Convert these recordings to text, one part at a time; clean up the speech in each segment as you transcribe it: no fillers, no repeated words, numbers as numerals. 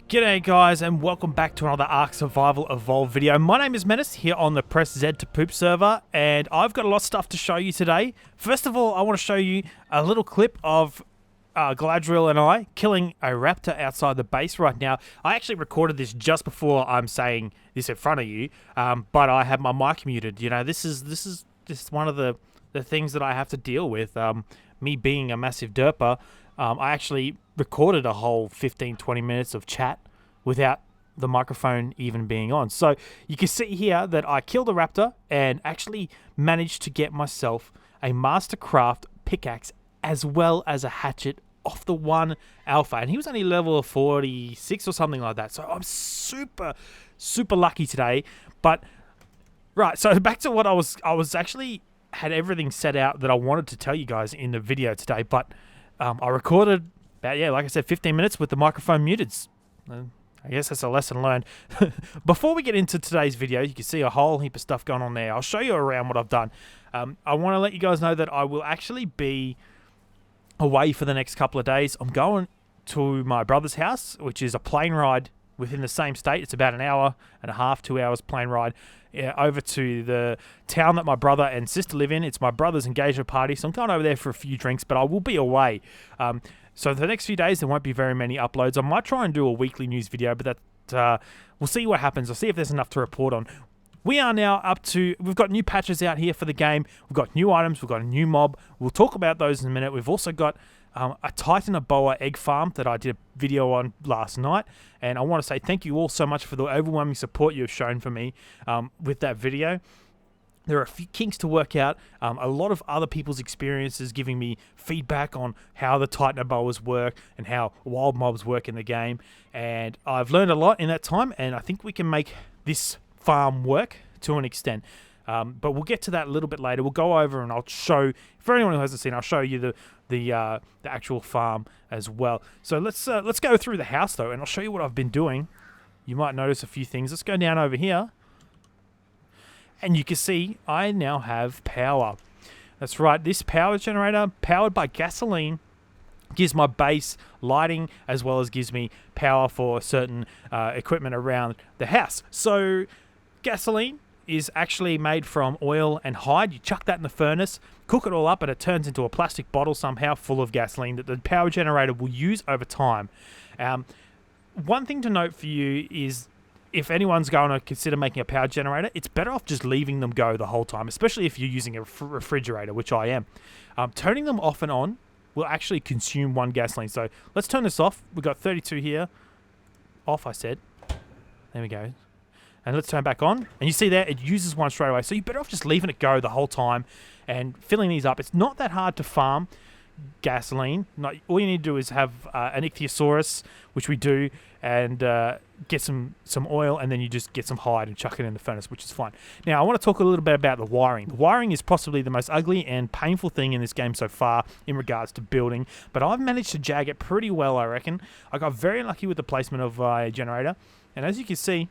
G'day guys, and welcome back to another ARK Survival Evolved video. My name is Mennace here on the Press Z to Poop server, and I've got a lot of stuff to show you today. First of all, I want to show you a little clip of Galadriel and I killing a raptor outside the base right now. I actually recorded this just before I'm saying this in front of you, but I have my mic muted. You know, this is one of the things that I have to deal with. Me being a massive derper, I actually recorded a whole 15-20 minutes of chat without the microphone even being on. So you can see here that I killed a raptor and actually managed to get myself a Mastercraft pickaxe as well as a hatchet off the one alpha, and he was only level 46 or something like that. So I'm super lucky today. But right, so back to what I was actually had everything set out that I wanted to tell you guys in the video today, but I recorded about, like I said, 15 minutes with the microphone muted. I guess that's a lesson learned. Before we get into today's video, you can see a whole heap of stuff going on there. I'll show you around what I've done. I want to let you guys know that I will actually be away for the next couple of days. I'm going to my brother's house, which is a plane ride within the same state. It's about an hour and a half, 2 hours plane ride over to the town that my brother and sister live in. It's my brother's engagement party, so I'm going over there for a few drinks, but I will be away. So the next few days, there won't be very many uploads. I might try and do a weekly news video, but that we'll see what happens. I'll see if there's enough to report on. We are now up to, we've got new patches out here for the game. We've got new items. We've got a new mob. We'll talk about those in a minute. We've also got a Titanoboa Egg Farm that I did a video on last night. And I want to say thank you all so much for the overwhelming support you've shown for me with that video. There are a few kinks to work out, a lot of other people's experiences giving me feedback on how the Titanoboas work and how wild mobs work in the game. And I've learned a lot in that time, and I think we can make this farm work to an extent. But we'll get to that a little bit later. We'll go over and I'll show, for anyone who hasn't seen, I'll show you the actual farm as well. So let's go through the house though, and I'll show you what I've been doing. You might notice a few things. Let's go down over here. And you can see I now have power. That's right, this power generator, powered by gasoline, gives my base lighting as well as gives me power for certain equipment around the house. So gasoline is actually made from oil and hide. You chuck that in the furnace, cook it all up, and it turns into a plastic bottle somehow full of gasoline that the power generator will use over time. One thing to note for you is, if anyone's going to consider making a power generator, it's better off just leaving them go the whole time, especially if you're using a refrigerator, which I am. Turning them off and on will actually consume one gasoline. So let's turn this off. We've got 32 here. Off, I said. There we go. And let's turn back on. And you see there, it uses one straight away. So you're better off just leaving it go the whole time and filling these up. It's not that hard to farm gasoline. All you need to do is have an ichthyosaurus, which we do, and get some oil, and then you just get some hide and chuck it in the furnace, which is fine. Now I want to talk a little bit about the wiring. The wiring is possibly the most ugly and painful thing in this game so far in regards to building, but I've managed to jag it pretty well, I reckon. I got very lucky with the placement of a generator, and as you can see,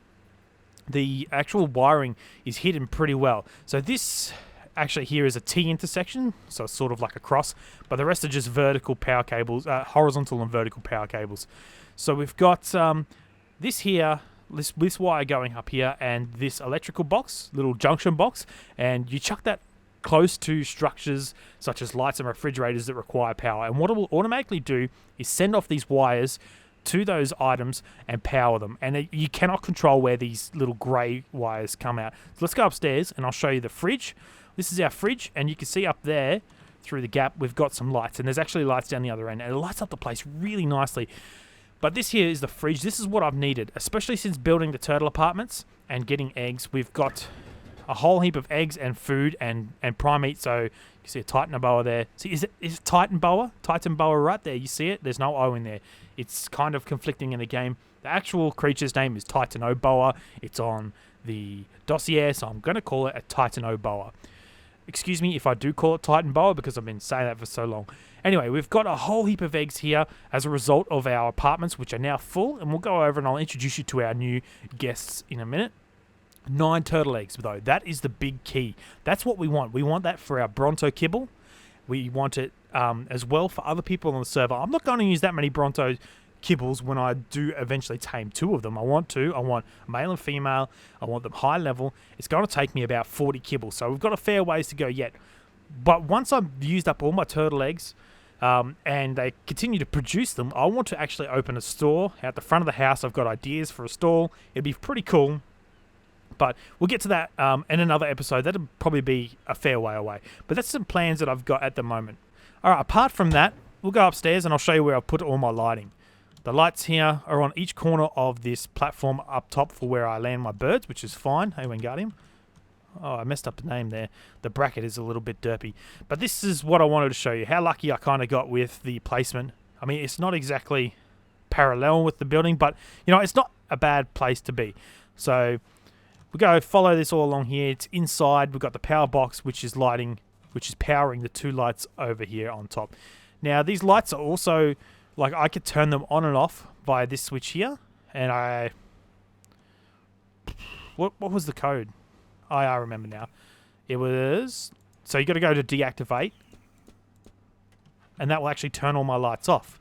the actual wiring is hidden pretty well. So this actually here is a T intersection, so it's sort of like a cross, but the rest are just vertical power cables, horizontal and vertical power cables. So we've got this here, this wire going up here, and this electrical box, little junction box, and you chuck that close to structures such as lights and refrigerators that require power. And what it will automatically do is send off these wires to those items and power them. And you cannot control where these little grey wires come out. So let's go upstairs and I'll show you the fridge. This is our fridge, and you can see up there through the gap we've got some lights, and there's actually lights down the other end, and it lights up the place really nicely. But this here is the fridge. This is what I've needed, especially since building the turtle apartments and getting eggs. We've got a whole heap of eggs and food and prime meat. So you can see a Titanoboa there. See, is it Titanoboa? Titanoboa right there. You see it? There's no O in there. It's kind of conflicting in the game. The actual creature's name is Titanoboa. It's on the dossier, so I'm going to call it a Titanoboa. Excuse me if I do call it Titanoboa, because I've been saying that for so long. Anyway, we've got a whole heap of eggs here as a result of our apartments, which are now full, and we'll go over and I'll introduce you to our new guests in a minute. 9 turtle eggs, though. That is the big key. That's what we want. We want that for our Bronto kibble. We want it as well for other people on the server. I'm not going to use that many Bronto kibbles when I do eventually tame 2 of them. I want male and female. I want them high level. It's going to take me about 40 kibbles, so we've got a fair ways to go yet. But once I've used up all my turtle eggs, and they continue to produce them, I want to actually open a store out the front of the house. I've got ideas for a stall. It'd be pretty cool. But we'll get to that in another episode. That'll probably be a fair way away. But that's some plans that I've got at the moment. All right, apart from that, we'll go upstairs and I'll show you where I've put all my lighting. The lights here are on each corner of this platform up top for where I land my birds, which is fine. Hey, Wingardium. Oh, I messed up the name there. The bracket is a little bit derpy. But this is what I wanted to show you. How lucky I kind of got with the placement. I mean, it's not exactly parallel with the building, but, you know, it's not a bad place to be. So we go follow this all along here. It's inside. We've got the power box, which is powering the 2 lights over here on top. Now, these lights are also, like, I could turn them on and off via this switch here. And what was the code? I remember now. It was... So you got to go to deactivate. And that will actually turn all my lights off.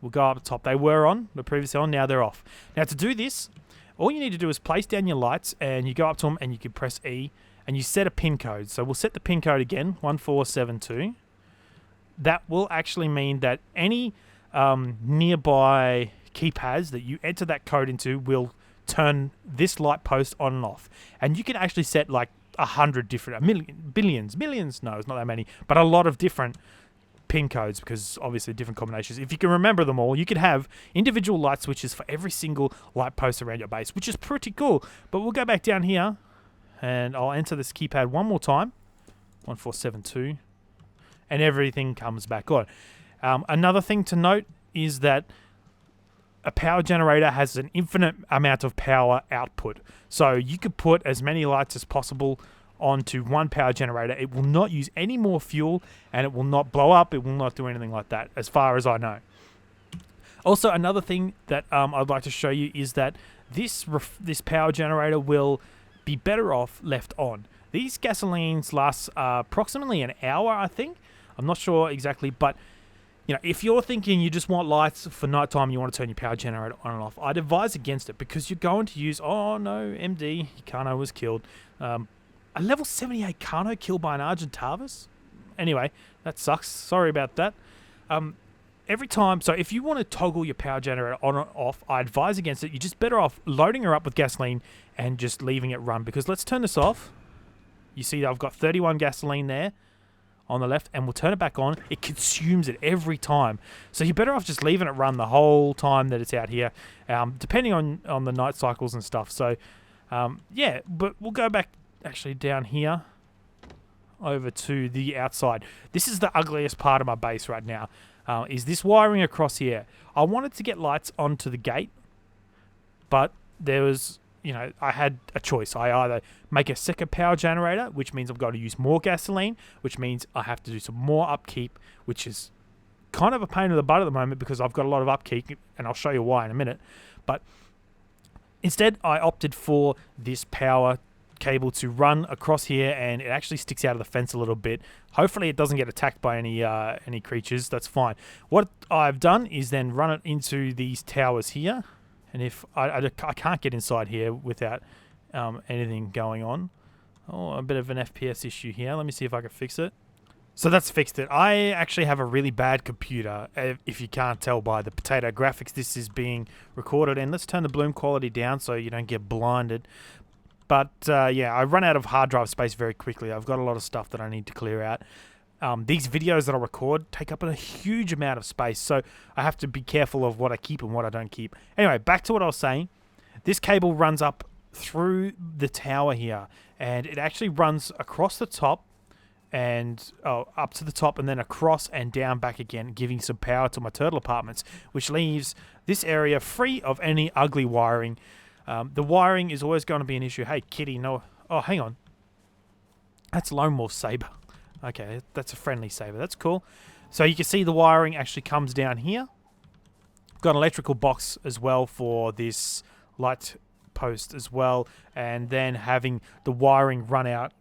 We'll go up the top. They were on. They're previously on. Now they're off. Now to do this, all you need to do is place down your lights. And you go up to them and you can press E. And you set a pin code. So we'll set the pin code again. 1472. That will actually mean that any nearby keypads that you enter that code into will turn this light post on and off. And you can actually set like 100 different, millions, no, it's not that many, but a lot of different pin codes, because obviously different combinations. If you can remember them all, you could have individual light switches for every single light post around your base, which is pretty cool. But we'll go back down here and I'll enter this keypad one more time, 1472, and everything comes back on. Another thing to note is that a power generator has an infinite amount of power output. So you could put as many lights as possible onto one power generator. It will not use any more fuel and it will not blow up. It will not do anything like that, as far as I know. Also, another thing that I'd like to show you is that this power generator will be better off left on. These gasolines last approximately an hour, I think. I'm not sure exactly, but you know, if you're thinking you just want lights for nighttime and you want to turn your power generator on and off, I'd advise against it, because you're going to use... Oh, no, MD. Kano was killed. A level 78 Kano killed by an Argentavis? Anyway, that sucks. Sorry about that. Every time... So if you want to toggle your power generator on or off, I advise against it. You're just better off loading her up with gasoline and just leaving it run. Because let's turn this off. You see I've got 31 gasoline there on the left, and we'll turn it back on. It consumes it every time. So you're better off just leaving it run the whole time that it's out here, depending on the night cycles and stuff. So, yeah, but we'll go back actually down here over to the outside. This is the ugliest part of my base right now, is this wiring across here. I wanted to get lights onto the gate, but there was... You know, I had a choice. I either make a second power generator, which means I've got to use more gasoline, which means I have to do some more upkeep, which is kind of a pain in the butt at the moment because I've got a lot of upkeep, and I'll show you why in a minute. But instead, I opted for this power cable to run across here, and it actually sticks out of the fence a little bit. Hopefully, it doesn't get attacked by any creatures. That's fine. What I've done is then run it into these towers here. And if I can't get inside here without anything going on. Oh, a bit of an FPS issue here. Let me see if I can fix it. So that's fixed it. I actually have a really bad computer, if you can't tell by the potato graphics this is being recorded. And let's turn the bloom quality down so you don't get blinded. But yeah, I run out of hard drive space very quickly. I've got a lot of stuff that I need to clear out. These videos that I record take up a huge amount of space, so I have to be careful of what I keep and what I don't keep. Anyway, back to what I was saying. This cable runs up through the tower here, and it actually runs across the top and up to the top and then across and down back again, giving some power to my turtle apartments, which leaves this area free of any ugly wiring. The wiring is always going to be an issue. Hey, kitty, no. Oh, hang on. That's Lone Wolf Saber. Okay, that's a friendly saber. That's cool. So you can see the wiring actually comes down here. Got an electrical box as well for this light post as well. And then having the wiring run out.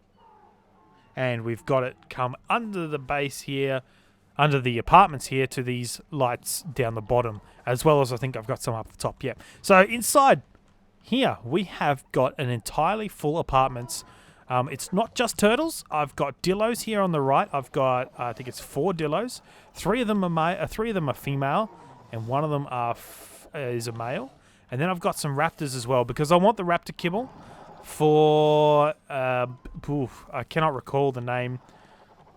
And we've got it come under the base here. under the apartments here to these lights down the bottom, as well as I think I've got some up the top. Yeah. So inside here we have got an entirely full apartments. It's not just turtles. I've got dillos here on the right. I've got I think it's 4 dillos. 3 of them are female, and one of them is a male. And then I've got some raptors as well because I want the raptor kibble for I cannot recall the name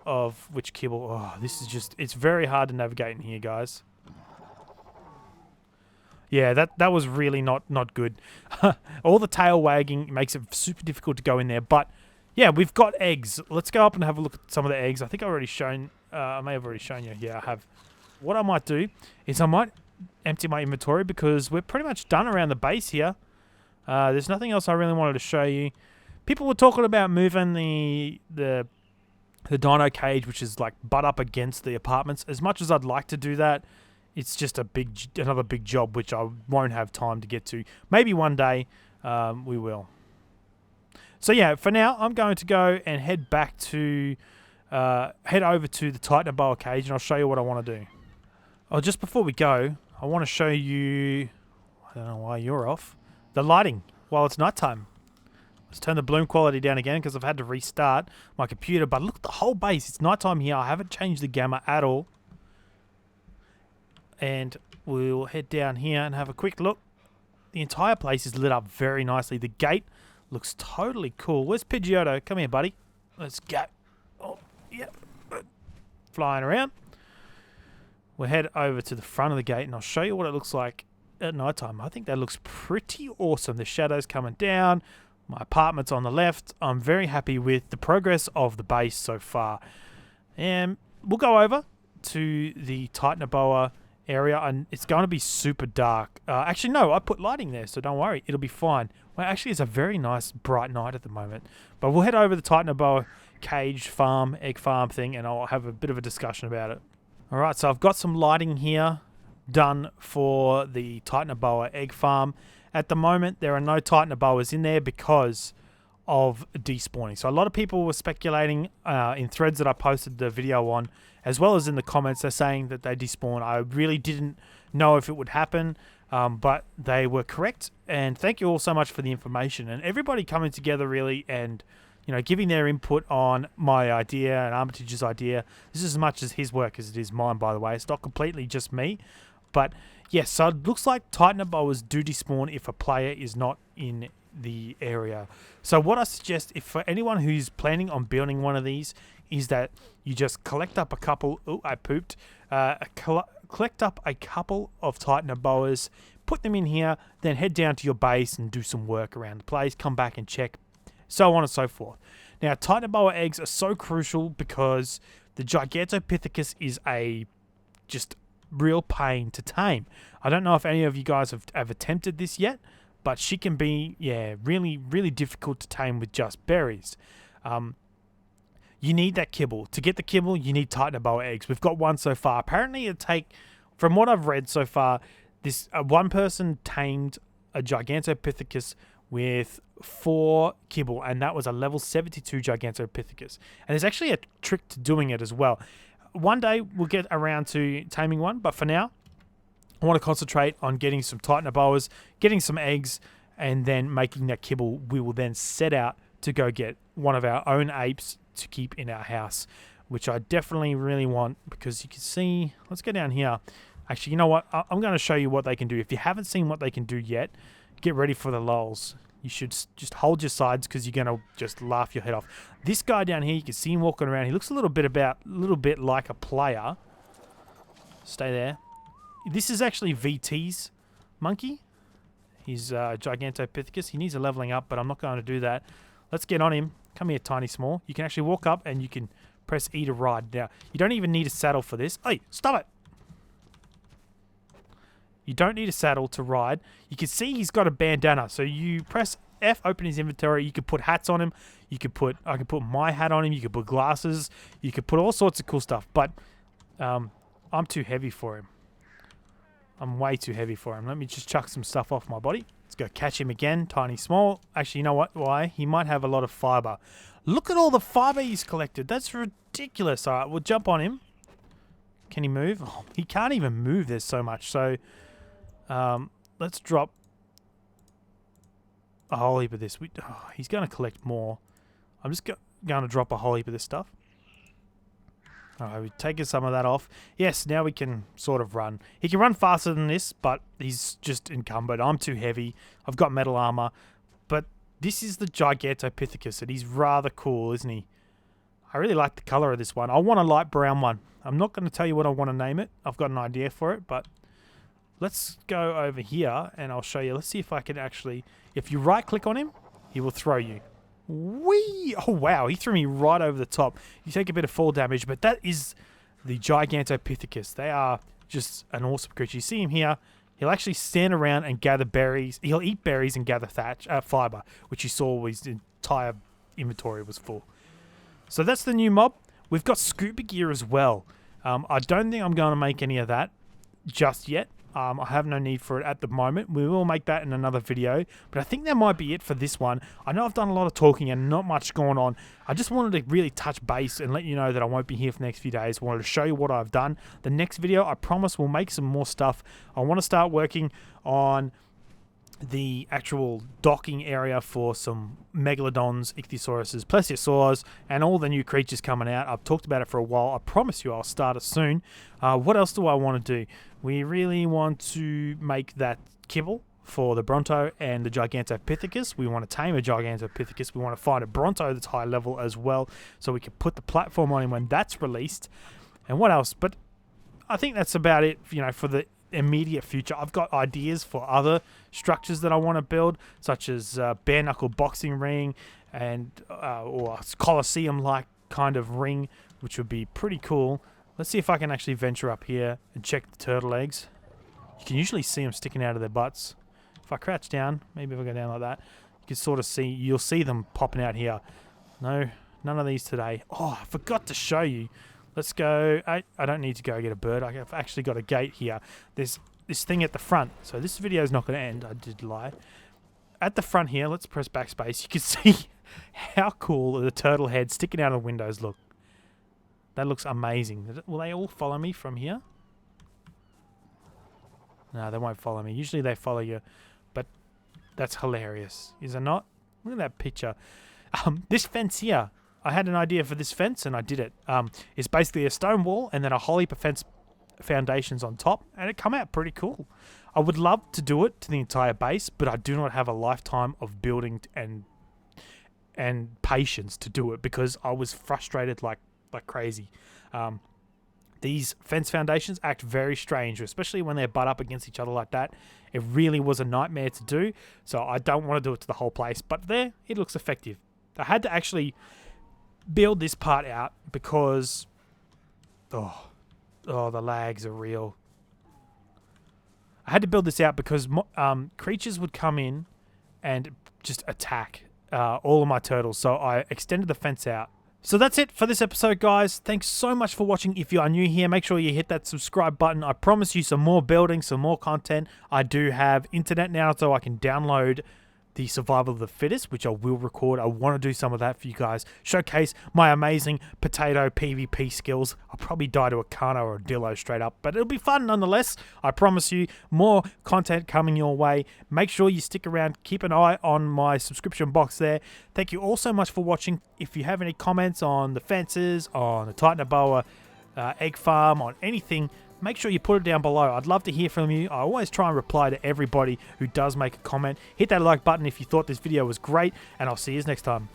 of which kibble. Oh, this is just, it's very hard to navigate in here, guys. Yeah, that was really not good. All the tail wagging makes it super difficult to go in there. But yeah, we've got eggs. Let's go up and have a look at some of the eggs. I think I've already shown. I may have already shown you. Yeah, I have. What I might do is I might empty my inventory because we're pretty much done around the base here. There's nothing else I really wanted to show you. People were talking about moving the dino cage, which is like butt up against the apartments. As much as I'd like to do that, it's just another big job which I won't have time to get to. Maybe one day we will. So yeah, for now I'm going to go and head over to the Titanoboa cage, and I'll show you what I want to do. Oh, just before we go, I want to show you, I don't know why you're off, the lighting while it's nighttime. Let's turn the bloom quality down again because I've had to restart my computer. But look at the whole base. It's nighttime here. I haven't changed the gamma at all. And we'll head down here and have a quick look. The entire place is lit up very nicely. The gate looks totally cool. Where's Pidgeotto? Come here, buddy. Let's go. Oh, yeah. Flying around. We'll head over to the front of the gate and I'll show you what it looks like at nighttime. I think that looks pretty awesome. The shadows coming down. My apartment's on the left. I'm very happy with the progress of the base so far. And we'll go over to the Titanoboa area, and it's going to be super dark. Actually, no, I put lighting there, so don't worry. It'll be fine. Well, actually, it's a very nice, bright night at the moment. But we'll head over to the Titanoboa cage farm, egg farm thing, and I'll have a bit of a discussion about it. All right, so I've got some lighting here done for the Titanoboa egg farm. At the moment, there are no Titanoboas in there because of despawning. So a lot of people were speculating in threads that I posted the video on, as well as in the comments. They're saying that they despawn. I really didn't know if it would happen, but they were correct. And thank you all so much for the information and everybody coming together really and giving their input on my idea and Armitage's idea. This is as much as his work as it is mine, by the way. It's not completely just me. But yes, so it looks like Titanoboas do despawn if a player is not in the area. So what I suggest, if for anyone who's planning on building one of these, is that you just collect up a couple. Oh, I pooped. Collect up a couple of Titanoboas, put them in here, then head down to your base and do some work around the place. Come back and check, so on and so forth. Now, Titanoboa eggs are so crucial because the Gigantopithecus is a just real pain to tame. I don't know if any of you guys have attempted this yet, but she can be, really, really difficult to tame with just berries. You need that kibble. To get the kibble, you need Titanoboa eggs. We've got one so far. Apparently, it'll take, from what I've read so far, this one person tamed a Gigantopithecus with 4 kibble, and that was a level 72 Gigantopithecus. And there's actually a trick to doing it as well. One day we'll get around to taming one, but for now, I want to concentrate on getting some Titanoboas, getting some eggs, and then making that kibble. We will then set out to go get one of our own apes to keep in our house, which I definitely really want because you can see. Let's go down here. Actually, you know what? I'm going to show you what they can do. If you haven't seen what they can do yet, get ready for the lulz. You should just hold your sides because you're going to just laugh your head off. This guy down here, you can see him walking around. He looks a little bit like a player. Stay there. This is actually VT's monkey. He's Gigantopithecus. He needs a leveling up, but I'm not going to do that. Let's get on him. Come here, Tiny Small. You can actually walk up and you can press E to ride. Now, you don't even need a saddle for this. Hey, stop it! You don't need a saddle to ride. You can see he's got a bandana. So you press F, open his inventory. You can put hats on him. I can put my hat on him. You can put glasses. You can put all sorts of cool stuff. But I'm too heavy for him. I'm way too heavy for him. Let me just chuck some stuff off my body. Let's go catch him again. Tiny Small. Actually, you know what? Why? He might have a lot of fiber. Look at all the fiber he's collected. That's ridiculous. All right, we'll jump on him. Can he move? Oh, he can't even move. There's so much. So let's drop a whole heap of this. He's going to collect more. I'm just going to drop a whole heap of this stuff. Alright, we've taken some of that off. Yes, now we can sort of run. He can run faster than this, but he's just encumbered. I'm too heavy. I've got metal armor. But this is the Gigantopithecus, and he's rather cool, isn't he? I really like the color of this one. I want a light brown one. I'm not going to tell you what I want to name it. I've got an idea for it, but let's go over here, and I'll show you. Let's see if I can actually... If you right-click on him, he will throw you. Whee! Oh, wow. He threw me right over the top. You take a bit of fall damage, but that is the Gigantopithecus. They are just an awesome creature. You see him here. He'll actually stand around and gather berries. He'll eat berries and gather fiber, which you saw his entire inventory was full. So that's the new mob. We've got scuba gear as well. I don't think I'm going to make any of that just yet. I have no need for it at the moment. We will make that in another video, but I think that might be it for this one. I know I've done a lot of talking and not much going on. I just wanted to really touch base and let you know that I won't be here for the next few days. I wanted to show you what I've done. The next video, I promise we'll make some more stuff. I want to start working on the actual docking area for some megalodons, ichthysauruses, plesiosaurs, and all the new creatures coming out. I've talked about it for a while. I promise you I'll start it soon. What else do I want to do? We really want to make that kibble for the Bronto and the Gigantopithecus. We want to tame a Gigantopithecus. We want to find a Bronto that's high level as well, so we can put the platform on him when that's released. And what else? But I think that's about it, you know, for the immediate future. I've got ideas for other structures that I want to build, such as bare knuckle boxing ring and or a Colosseum-like kind of ring, which would be pretty cool. Let's see if I can actually venture up here and check the turtle eggs. You can usually see them sticking out of their butts. If I crouch down, maybe if I go down like that, you can sort of see, you'll see them popping out here. No, none of these today. Oh, I forgot to show you. Let's go. I don't need to go get a bird. I've actually got a gate here. There's this thing at the front. So this video is not going to end. I did lie. At the front here, let's press backspace. You can see how cool the turtle head sticking out of the windows look. That looks amazing. Will they all follow me from here? No, they won't follow me. Usually they follow you. But that's hilarious. Is it not? Look at that picture. This fence here. I had an idea for this fence and I did it. It's basically a stone wall and then a whole heap of fence foundations on top, and it come out pretty cool. I would love to do it to the entire base, but I do not have a lifetime of building and patience to do it because I was frustrated like crazy. These fence foundations act very strange, especially when they're butt up against each other like that. It really was a nightmare to do, so I don't want to do it to the whole place, but there, it looks effective. I had to actually build this part out because the lags are real. I had to build this out because creatures would come in and just attack all of my turtles, so I extended the fence out. So that's it for this episode, guys. Thanks so much for watching. If you are new here, make sure you hit that subscribe button. I promise you some more building, some more content. I do have internet now, so I can download the Survival of the Fittest, which I will record. I want to do some of that for you guys. Showcase my amazing potato PvP skills. I'll probably die to a Kano or a Dillo straight up, but it'll be fun nonetheless. I promise you, more content coming your way. Make sure you stick around. Keep an eye on my subscription box there. Thank you all so much for watching. If you have any comments on the fences, on the Titanoboa Egg Farm, on anything, make sure you put it down below. I'd love to hear from you. I always try and reply to everybody who does make a comment. Hit that like button if you thought this video was great, and I'll see you next time.